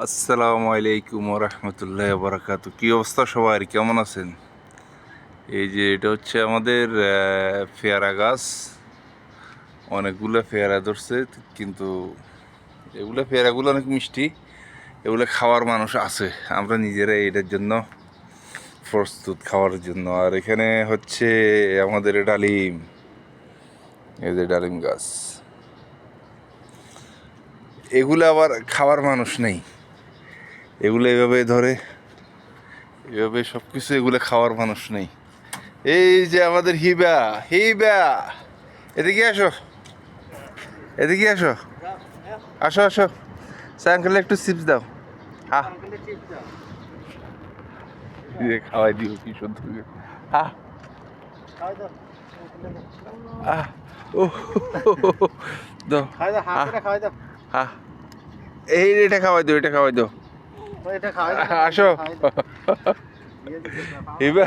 আসসালামু আলাইকুম রহমতুল্লাহ বারাকাতু। কি অবস্থা সবার, কেমন আছেন? এই যে এটা হচ্ছে আমাদের পেয়ারা গাছ। অনেকগুলো পেয়ারা ধরছে, কিন্তু এগুলো পেয়ারাগুলো অনেক মিষ্টি। এগুলো খাওয়ার মানুষ আছে, আমরা নিজেরাই এটার জন্য প্রস্তুত খাওয়ার জন্য। আর এখানে হচ্ছে আমাদের ডালিম, এই যে ডালিম গাছ। এগুলো আবার খাওয়ার মানুষ নেই, এগুলো এভাবে ধরে, এভাবে সব কিছু, এগুলো খাওয়ার মানুষ নেই। এই যে আমাদের হিবা, হিবা, এদিকে আসো, এদিকে আসো, আসো আসো। সাইকেলে একটু চিপস দাও। হ্যাঁ, খাওয়াই দিও কি সুন্দর করে। হ্যাঁ, আহ, ও দাও। হ্যাঁ, এই এটা খাওয়াই দাও, এটা খাওয়াই দাও। আসো হিবা,